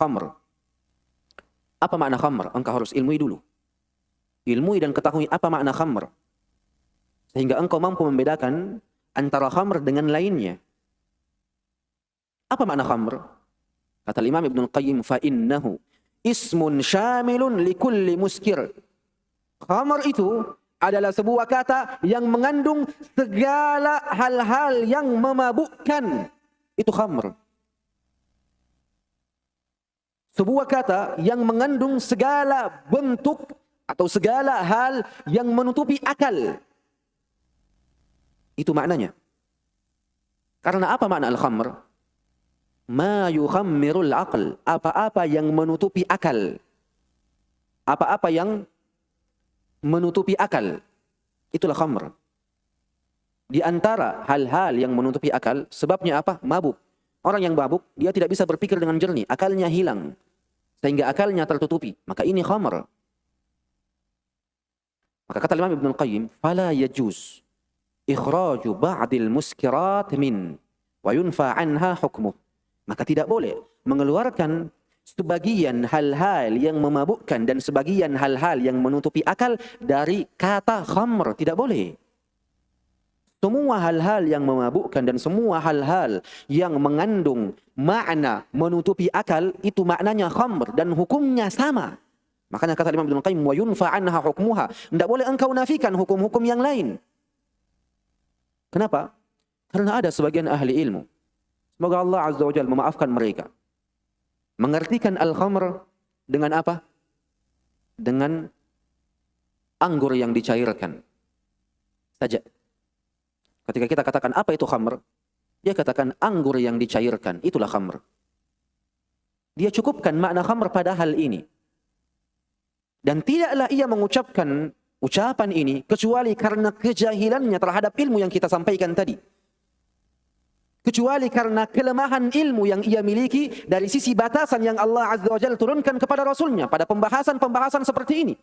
khamr. Apa makna khamr? Engkau harus ilmui dulu. Ilmui dan ketahui apa makna khamr. Sehingga engkau mampu membedakan antara khamr dengan lainnya. Apa makna khamr? Kata Imam Ibnul Qayyim, فَإِنَّهُ ismun syamilun likulli muskir. Khamr itu adalah sebuah kata yang mengandung segala hal-hal yang memabukkan. Itu khamr. Sebuah kata yang mengandung segala bentuk atau segala hal yang menutupi akal. Itu maknanya. Karena apa makna al-khamr? Ma yukhammirul aql. Apa-apa yang menutupi akal. Apa-apa yang menutupi akal. Itulah khamr. Di antara hal-hal yang menutupi akal, sebabnya apa? Mabuk. Orang yang mabuk, dia tidak bisa berpikir dengan jernih. Akalnya hilang. Sehingga akalnya tertutupi. Maka ini khamr. Maka kata Imam Ibnul Qayyim, fala yajuz ikhraju ba'dil muskirat min wa yunfa anha hukmuh. Maka tidak boleh mengeluarkan sebagian hal-hal yang memabukkan dan sebagian hal-hal yang menutupi akal dari kata khamr. Tidak boleh. Semua hal-hal yang memabukkan dan semua hal-hal yang mengandung makna menutupi akal, itu maknanya khamr dan hukumnya sama. Makanya kata Imam Ibnul Qayyim, wa yunfa anha hukmuha. Tidak boleh engkau nafikan hukum-hukum yang lain. Kenapa? Karena ada sebagian ahli ilmu, semoga Allah Azza wa Jalla memaafkan mereka, mengartikan al-khamr dengan apa? Dengan anggur yang dicairkan saja. Ketika kita katakan apa itu khamr, dia katakan anggur yang dicairkan, itulah khamr. Dia cukupkan makna khamr pada hal ini. Dan tidaklah ia mengucapkan ucapan ini kecuali karena kejahilannya terhadap ilmu yang kita sampaikan tadi. Kecuali karena kelemahan ilmu yang ia miliki dari sisi batasan yang Allah Azza wa Jalla turunkan kepada Rasulnya pada pembahasan-pembahasan seperti ini.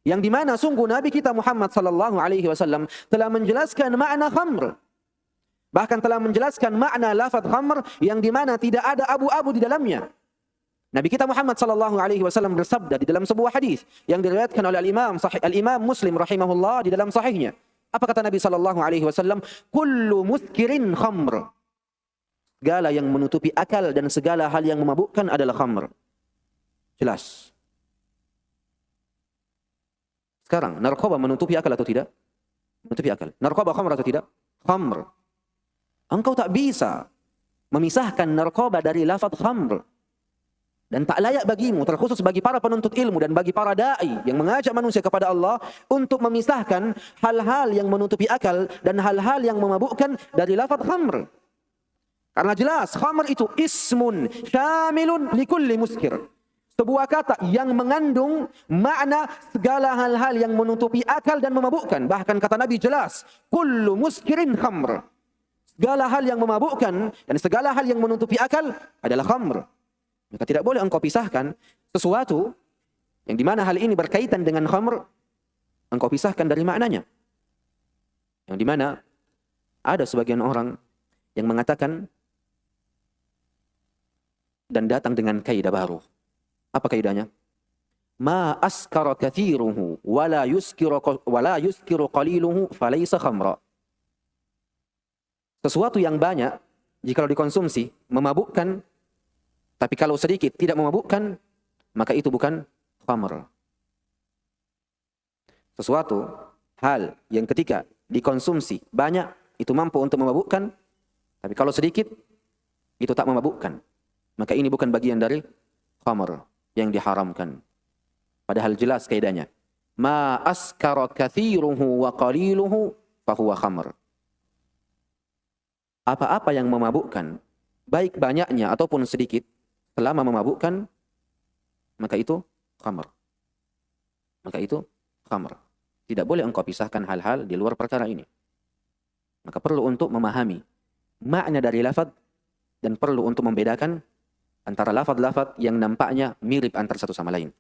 Yang dimana sungguh Nabi kita Muhammad sallallahu alaihi wasallam telah menjelaskan makna khamr. Bahkan telah menjelaskan makna lafaz khamr yang dimana tidak ada abu-abu di dalamnya. Nabi kita Muhammad sallallahu alaihi wasallam bersabda di dalam sebuah hadis yang diriwayatkan oleh al-Imam Muslim rahimahullah di dalam sahihnya. Apa kata Nabi sallallahu alaihi wasallam? Kullu muskirin khamr. Segala yang menutupi akal dan segala hal yang memabukkan adalah khamr. Jelas. Sekarang, narkoba menutupi akal atau tidak? Menutupi akal. Narkoba khamr atau tidak? Khamr. Engkau tak bisa memisahkan narkoba dari lafaz khamr. Dan tak layak bagimu, terkhusus bagi para penuntut ilmu dan bagi para da'i yang mengajak manusia kepada Allah, untuk memisahkan hal-hal yang menutupi akal dan hal-hal yang memabukkan dari lafaz khamr. Karena jelas, khamr itu ismun syamilun likulli muskir. Sebuah kata yang mengandung makna segala hal-hal yang menutupi akal dan memabukkan. Bahkan kata Nabi jelas, kullu muskirin khamr. Segala hal yang memabukkan dan segala hal yang menutupi akal adalah khamr. Maka tidak boleh engkau pisahkan sesuatu yang dimana hal ini berkaitan dengan khamr, engkau pisahkan dari maknanya. Yang dimana ada sebagian orang yang mengatakan dan datang dengan kaidah baru. Apa kaidahnya? Ma askara kathiruhu wala yuskiru qaliluhu falaysa khamra. Sesuatu yang banyak jika dikonsumsi memabukkan, tapi kalau sedikit tidak memabukkan, maka itu bukan khamr. Sesuatu hal yang ketika dikonsumsi banyak itu mampu untuk memabukkan, tapi kalau sedikit itu tak memabukkan, maka ini bukan bagian dari khamr yang diharamkan. Padahal jelas kaidahnya. Ma askara kathiruhu wa qaliluhu fahuwa khamr. Apa-apa yang memabukkan, baik banyaknya ataupun sedikit, selama memabukkan, maka itu khamr. Maka itu khamr. Tidak boleh engkau pisahkan hal-hal di luar perkara ini. Maka perlu untuk memahami makna dari lafaz dan perlu untuk membedakan antara lafaz-lafaz yang nampaknya mirip antara satu sama lain.